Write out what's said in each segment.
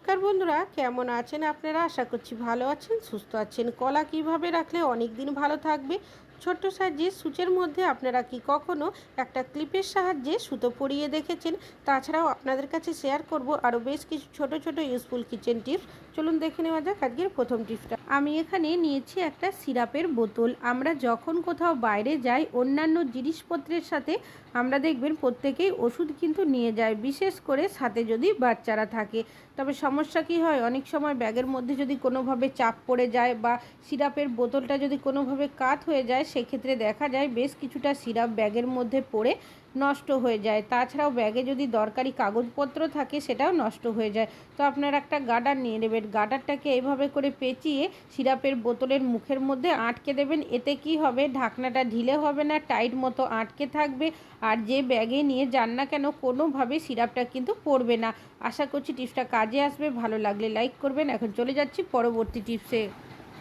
নমস্কার বন্ধুরা, কেমন আছেন আপনারা? আশা করছি ভালো আছেন, সুস্থ আছেন। কলা কিভাবে রাখলে অনেক দিন ভালো থাকবে? ছোট্ট সাইজের সূচের মধ্যে আপনারা কি কখনো একটা ক্লিপের সাহায্যে সুতো পরিয়ে দেখেছেন? তাছাড়াও আপনাদের কাছে শেয়ার করব আরও বেশ কিছু ছোট ছোট ইউজফুল কিচেন টিপস। চলুন দেখে নেওয়া যাক আজকের প্রথম টিপসটা। আমি এখানে নিয়েছি একটা সিরাপের বোতল। আমরা যখন কোথাও বাইরে যাই অন্যান্য জিনিসপত্রের সাথে আমরা দেখবেন প্রত্যেকেই ওষুধ কিন্তু নিয়ে যায়, বিশেষ করে সাথে যদি বাচ্চারা থাকে। তবে সমস্যা কী হয়, অনেক সময় ব্যাগের মধ্যে যদি কোনোভাবে চাপ পড়ে যায় বা সিরাপের বোতলটা যদি কোনোভাবে কাত হয়ে যায়, সেক্ষেত্রে দেখা যায় বেশ কিছুটা সিরাপ ব্যাগের মধ্যে পড়ে নষ্ট হয়ে যায়। তাছাড়াও ব্যাগে যদি দরকারি কাগজপত্র থাকে সেটাও নষ্ট হয়ে যায়। তো আপনারা একটা গার্ডার নিয়ে নেবেন। গার্ডারটাকে এইভাবে করে পেঁচিয়ে সিরাপের বোতলের মুখের মধ্যে আটকে দেবেন। এতে কি হবে, ঢাকনাটা ঢিলে হবে না, টাইট মতো আটকে থাকবে। আর যে ব্যাগে নিয়ে যান না কেন কোনোভাবে সিরাপটা কিন্তু পড়বে না। আশা করছি টিপসটা কাজে আসবে। ভালো লাগলে লাইক করবেন। এখন চলে যাচ্ছি পরবর্তী টিপসে।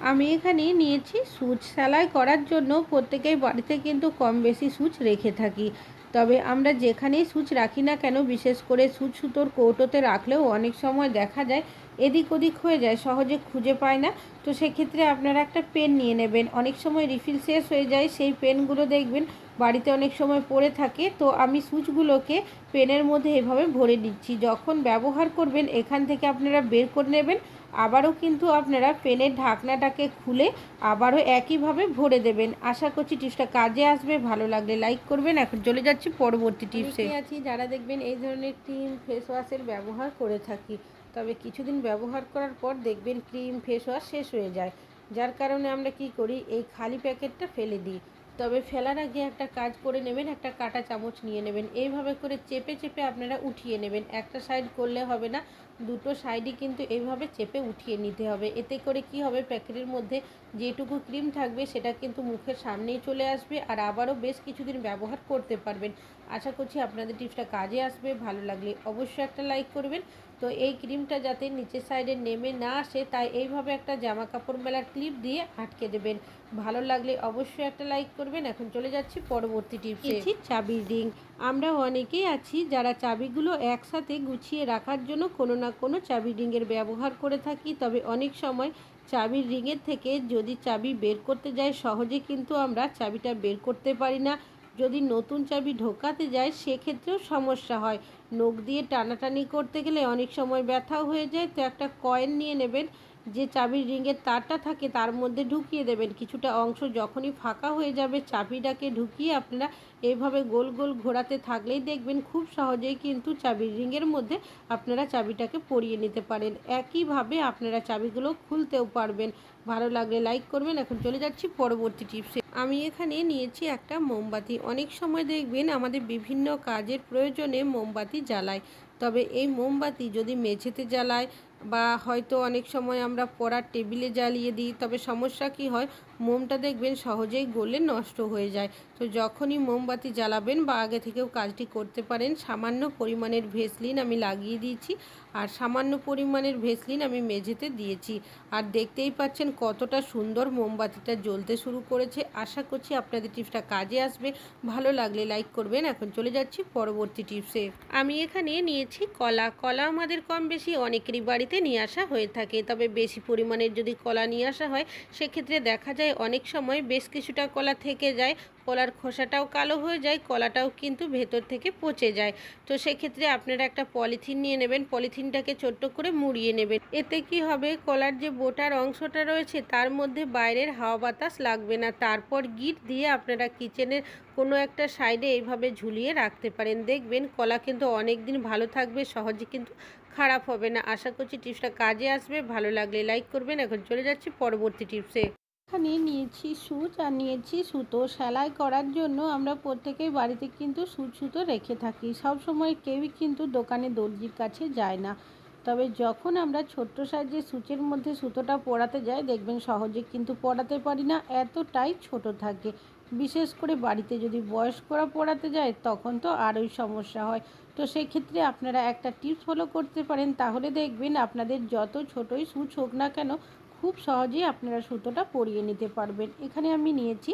আমি এখানে নিয়েছি সূচ। সেলাই করার জন্য প্রত্যেকেই বাড়িতে কিন্তু কম বেশি সূচ রেখে থাকি। তবে আমরা যেখানেই সূচ রাখি না কেন, বিশেষ করে সূচ সুতোর কৌটোতে রাখলেও অনেক সময় দেখা যায় এদিক ওদিক হয়ে যায়, সহজে খুঁজে পায় না। তো সেক্ষেত্রে আপনারা একটা পেন নিয়ে নেবেন। অনেক সময় রিফিল শেষ হয়ে যায়, সেই পেনগুলো দেখবেন বাড়িতে অনেক সময় পড়ে থাকে। তো আমি সূচগুলোকে পেনের মধ্যে এভাবে ভরে দিচ্ছি। যখন ব্যবহার করবেন এখান থেকে আপনারা বের করে নেবেন। আবারও কিন্তু আপনারা পেনের ঢাকনাটাকে খুলে আবারও একইভাবে ভরে দেবেন। আশা করছি টিপসটা কাজে আসবে। ভালো লাগলে লাইক করবেন। এখন চলে যাচ্ছি পরবর্তী টিপসে। আছি যারা দেখবেন এই ধরনের ক্রিম ফেস ওয়াশের ব্যবহার করে থাকি, তবে কিছুদিন ব্যবহার করার পর দেখবেন ক্রিম ফেস ওয়াশ শেষ হয়ে যায়। যার কারণে আমরা কি করি, এই খালি প্যাকেটটা ফেলে দিই। তবে ফেলার আগে একটা কাজ করে নেবেন, একটা কাঁটা চামচ নিয়ে নেবেন। এইভাবে করে চেপে চেপে আপনারা উঠিয়ে নেবেন। একটা সাইড করলে হবে না, দুটো সাইডই কিন্তু এইভাবে চেপে উঠিয়ে নিতে হবে। এতে করে কি হবে, প্যাকেটের মধ্যে যেটুকু ক্রিম থাকবে সেটা কিন্তু মুখের সামনেই চলে আসবে আর আবারও বেশ কিছুদিন ব্যবহার করতে পারবেন। আশা করছি আপনাদের টিপসটা কাজে আসবে। ভালো লাগলে অবশ্যই একটা লাইক করবেন। তো এই ক্রিমটা যাতে নিচের সাইডে নেমে না আসে, তাই এইভাবে একটা জামা কাপড় মেলার ক্লিপ দিয়ে আটকে দেবেন। ভালো লাগলে অবশ্যই একটা লাইক করবেন। এখন চলে যাচ্ছি পরবর্তী টিপসে। চাবির রিং। আমরা অনেকেই আছি যারা চাবিগুলো একসাথে গুছিয়ে রাখার জন্য কোনো না কোনো চাবি রিংয়ের ব্যবহার করে থাকি। তবে অনেক সময় চাবির রিংয়ের থেকে যদি চাবি বের করতে যাই, সহজে কিন্তু আমরা চাবিটা বের করতে পারি না। যদি নতুন চাবি ঢোকাতে যায় সেক্ষেত্রেও সমস্যা হয়। নখ দিয়ে টানাটানি করতে গেলে অনেক সময় ব্যথাও হয়ে যায়। তো একটা কয়েন নিয়ে নেবেন, যে চাবির রিংয়ের তারটা থাকে তার মধ্যে ঢুকিয়ে দেবেন। কিছুটা অংশ যখনই ফাঁকা হয়ে যাবে, চাবিটাকে ঢুকিয়ে আপনারা এইভাবে গোল গোল ঘোরাতে থাকলেই দেখবেন খুব সহজেই কিন্তু চাবির রিংয়ের মধ্যে আপনারা চাবিটাকে পরিয়ে নিতে পারেন। একইভাবে আপনারা চাবিগুলো খুলতেও পারবেন। ভালো লাগলে লাইক করবেন। এখন চলে যাচ্ছি পরবর্তী টিপসে। আমি এখানে নিয়েছি একটা মোমবাতি। অনেক সময় দেখবেন আমাদের বিভিন্ন কাজের প্রয়োজনে মোমবাতি জ্বালায়। তবে এই মোমবাতি যদি মেঝেতে জ্বালায় বা হয়তো অনেক সময় আমরা পড়ার টেবিলে জ্বালিয়ে দিই, তবে সমস্যা কি হয়, মোমটা দেখবেন সহজেই গলে নষ্ট হয়ে যায়। তো যখনই মোমবাতি জ্বালাবেন বা আগে থেকেও কাজটি করতে পারেন, সামান্য পরিমাণের ভেসলিন আমি লাগিয়ে দিয়েছি আর সামান্য পরিমাণের ভেসলিন আমি মেঝেতে দিয়েছি। আর দেখতেই পাচ্ছেন কতটা সুন্দর মোমবাতিটা জ্বলতে শুরু করেছে। আশা করছি আপনাদের টিপসটা কাজে আসবে। ভালো লাগলে লাইক করবেন। এখন চলে যাচ্ছি পরবর্তী টিপসে। আমি এখানে নিয়েছি কলা। কলা আমাদের কম বেশি অনেকেরই বাড়িতে নিয়ে আসা হয়ে থাকে। তবে বেশি পরিমাণের যদি কলা নিয়ে আসা হয়, সেক্ষেত্রে দেখা যায় অনেক সময় বেশ কিছুটা কলা থেকে যায়, কলার খোসাটাও কালো হয়ে যায়, কলাটাও কিন্তু ভেতর থেকে পচে যায়। তো সেক্ষেত্রে আপনারা একটা পলিথিন নিয়ে নেবেন, পলিথিনটাকে ছোট্ট করে মুড়িয়ে নেবেন। এতে কি হবে, কলার যে বোটার অংশটা রয়েছে তার মধ্যে বাইরের হাওয়া বাতাস লাগবে না। তারপর গিট দিয়ে আপনারা কিচেনের কোনো একটা সাইডে এইভাবে ঝুলিয়ে রাখতে পারেন। দেখবেন কলা কিন্তু অনেক দিন ভালো থাকবে, সহজে কিন্তু খারাপ হবে না। আশা করছি টিপসটা কাজে আসবে। ভালো লাগলে লাইক করবেন। এখন চলে যাচ্ছি পরবর্তী টিপসে। এখানে নিয়েছি সূচ আর নিয়েছি সুতো। সেলাই করার জন্য আমরা প্রত্যেকেই বাড়িতে কিন্তু সূচ সুতো রেখে থাকি। সব সময় কেউই কিন্তু দোকানে দর্জির কাছে যায় না। তবে যখন আমরা ছোট্ট সাইজের সূচের মধ্যে সুতোটা পরাতে যাই, দেখবেন সহজে কিন্তু পরাতে পারি না, এতটাই ছোট থাকে। বিশেষ করে বাড়িতে যদি বয়স্করা পরাতে যায় তখন তো আরোই সমস্যা হয়। তো সেই ক্ষেত্রে আপনারা একটা টিপস ফলো করতে পারেন, তাহলে দেখবেন আপনাদের যত ছোটই সূচ হোক না কেন খুব সহজেই আপনারা সুতোটা পরিয়ে নিতে পারবেন। এখানে আমি নিয়েছি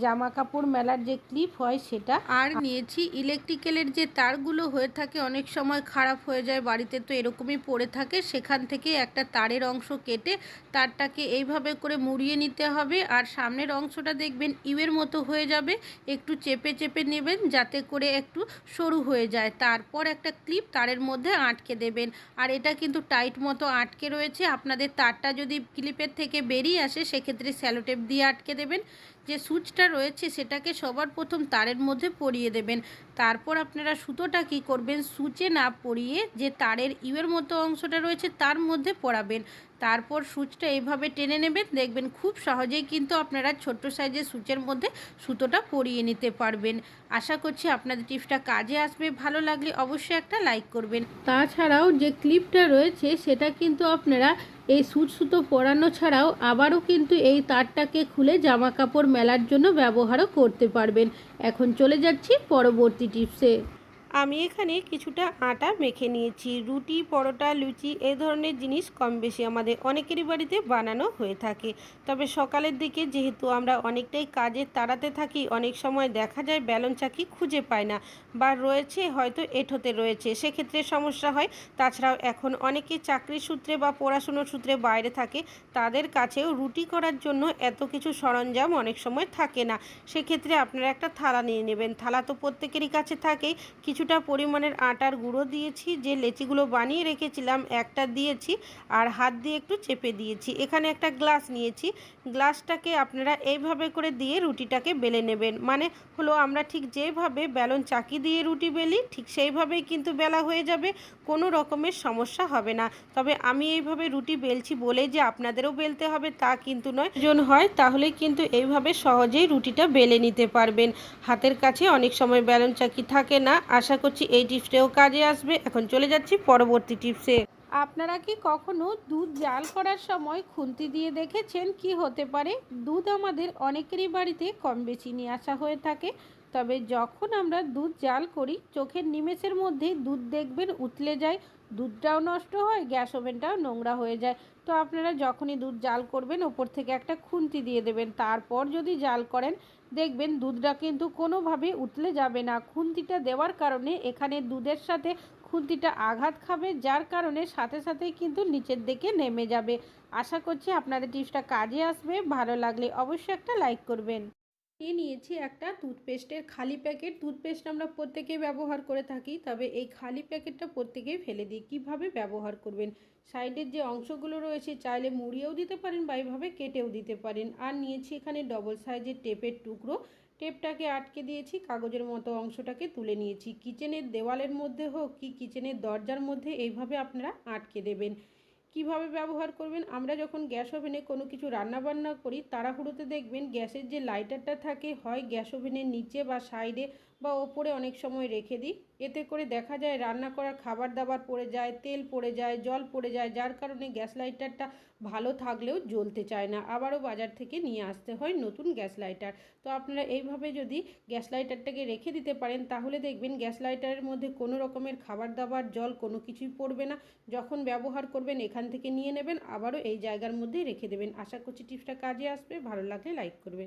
জামা কাপড় মেলার যে ক্লিপ হয় সেটা, আর নিয়েছি ইলেকট্রিক্যালের যে তারগুলো হয়ে থাকে অনেক সময় খারাপ হয়ে যায়, বাড়িতে তো এরকমই পড়ে থাকে, সেখান থেকে একটা তারের অংশ কেটে তারটাকে এইভাবে করে মুড়িয়ে নিতে হবে। আর সামনের অংশটা দেখবেন ইউয়ের মতো হয়ে যাবে, একটু চেপে চেপে নেবেন যাতে করে একটু সরু হয়ে যায়। তারপর একটা ক্লিপ তারের মধ্যে আটকে দেবেন। আর এটা কিন্তু টাইট মতো আটকে রয়েছে, আপনাদের তারটা যদি ক্লিপের থেকে বেরিয়ে আসে সেক্ষেত্রে স্যালোটেপ দিয়ে আটকে দেবেন। যে সুচটা রয়েছে সেটাকে সবার প্রথম তারের মধ্যে পরিয়ে দেবেন। তারপর আপনারা সুতোটা কি করবেন, সুচে না পরিয়ে যে তারের ইউয়ের মতো অংশটা রয়েছে তার মধ্যে পরাবেন। তারপর সুচটা এইভাবে টেনে নেবেন, দেখবেন খুব সহজেই কিন্তু আপনারা ছোট্ট সাইজের সুচের মধ্যে সুতোটা পরিয়ে নিতে পারবেন। আশা করছি আপনাদের টিপসটা কাজে আসবে, ভালো লাগলে অবশ্যই একটা লাইক করবেন। তাছাড়াও যে ক্লিপটা রয়েছে সেটা কিন্তু আপনারা এই সুতো পরানো ছাড়াও আবারও কিন্তু এই তারটাকে খুলে জামা কাপড় মেলার জন্য ব্যবহারও করতে পারবেন। এখন চলে যাচ্ছি পরবর্তী টিপসে। আমি এখানে কিছুটা আটা মেখে নিয়েছি। রুটি, পরোটা, লুচি এই ধরনের জিনিস কম বেশি আমাদের অনেকেরই বাড়িতে বানানো হয়ে থাকে। তবে সকালের দিকে যেহেতু আমরা অনেকটাই কাজের তাড়াতে থাকি, অনেক সময় দেখা যায় বেলন চাকি খুঁজে পায় না, বা রয়েছে হয়তো এঁঠোতে রয়েছে, সেক্ষেত্রে সমস্যা হয়। তাছাড়াও এখন অনেকে চাকরির সূত্রে বা পড়াশুনোর সূত্রে বাইরে থাকে, তাদের কাছেও রুটি করার জন্য এত কিছু সরঞ্জাম অনেক সময় থাকে না। সেক্ষেত্রে আপনারা একটা থালা নিয়ে নেবেন। থালা তো প্রত্যেকেরই কাছে থাকেই। কিছুটা পরিমাণের আটার গুঁড়ো দিয়েছি, যে লেচিগুলো বানিয়ে রেখেছিলাম একটা দিয়েছি, আর হাত দিয়ে একটু চেপে দিয়েছি। এখানে একটা গ্লাস নিয়েছি, গ্লাসটাকে আপনারা এইভাবে করে দিয়ে রুটিটাকে বেলে নেবেন। মানে হলো আমরা ঠিক যেভাবে বেলন চাকি দিয়ে রুটি বেলি ঠিক সেইভাবেই কিন্তু বেলা হয়ে যাবে, কোনো রকমের সমস্যা হবে না। তবে আমি এইভাবে রুটি বেলছি বলে যে আপনাদেরও বেলতে হবে তা কিন্তু নয়, প্রয়োজন হয় তাহলেই কিন্তু এইভাবে সহজেই রুটিটা বেলে নিতে পারবেন। হাতের কাছে অনেক সময় বেলন চাকি থাকে না। আশা করছি এই টিপসটাও কাজে আসবে। এখন চলে যাচ্ছি পরবর্তী টিপসে। আপনারা কি কখনো দুধ জাল করার সময় খুন্তি দিয়ে দেখেছেন কি হতে পারে? দুধ আমাদের অনেকেরই বাড়িতে কম বেশি নিয়ে আসা হয়ে থাকে, তবে যখন আমরা দুধ জাল করি চোখের নিমেষের মধ্যেই দুধ দেখবেন উতলে যায়, দুধটাও নষ্ট হয়, গ্যাস ওভেনটাও নোংরা হয়ে যায়। তো আপনারা যখনই দুধ জাল করবেন ওপর থেকে একটা খুন্তি দিয়ে দেবেন, তারপর যদি জাল করেন দেখবেন দুধটা কিন্তু কোনোভাবেই উতলে যাবে না। খুন্তিটা দেওয়ার কারণে এখানে দুধের সাথে খুন্তিটা আঘাত খাবে, যার কারণে সাথে সাথেই কিন্তু নিচের দিকে নেমে যাবে। আশা করছি আপনাদের টিপসটা কাজে আসবে, ভালো লাগলে অবশ্যই একটা লাইক করবেন। নিয়েছি একটা টুথপেস্টের খালি প্যাকেট। টুথপেস্ট আমরা প্রত্যেকেই ব্যবহার করে থাকি, তবে এই খালি প্যাকেটটা প্রত্যেকেই ফেলে দিই। কিভাবে ব্যবহার করবেন, সাইডের যে অংশগুলো রয়েছে চাইলে মুড়িয়েও দিতে পারেন বা এইভাবে কেটেও দিতে পারেন। আর নিয়েছি এখানে ডবল সাইজের টেপের টুকরো, টেপটাকে আটকে দিয়েছি, কাগজের মতো অংশটাকে তুলে নিয়েছি। কিচেনের দেওয়ালের মধ্যে হোক কি কিচেনের দরজার মধ্যে এইভাবে আপনারা আটকে দেবেন। কিভাবে ব্যবহার করবেন, আমরা যখন গ্যাস ওভেনে কোনো কিছু রান্নাবান্না করি তাড়াহুড়োতে দেখবেন গ্যাসের যে লাইটারটা থাকে হয় গ্যাস ওভেনের নিচে বা সাইডে বা ওপরে অনেক সময় রেখে দিই। এতে করে দেখা যায় রান্না করা খাবার দাবার পড়ে যায়, তেল পড়ে যায়, জল পড়ে যায়, যার কারণে গ্যাস লাইটারটা ভালো থাকলেও জ্বলতে চায় না, আবারও বাজার থেকে নিয়ে আসতে হয় নতুন গ্যাস লাইটার। তো আপনারা এইভাবে যদি গ্যাস লাইটারটাকে রেখে দিতে পারেন তাহলে দেখবেন গ্যাস লাইটারের মধ্যে কোনো রকমের খাবার দাবার জল কোনো কিছুই পড়বে না। যখন ব্যবহার করবেন এখান থেকে নিয়ে নেবেন, আবারও এই জায়গার মধ্যেই রেখে দেবেন। আশা করছি টিপসটা কাজে আসবে, ভালো লাগলে লাইক করবেন।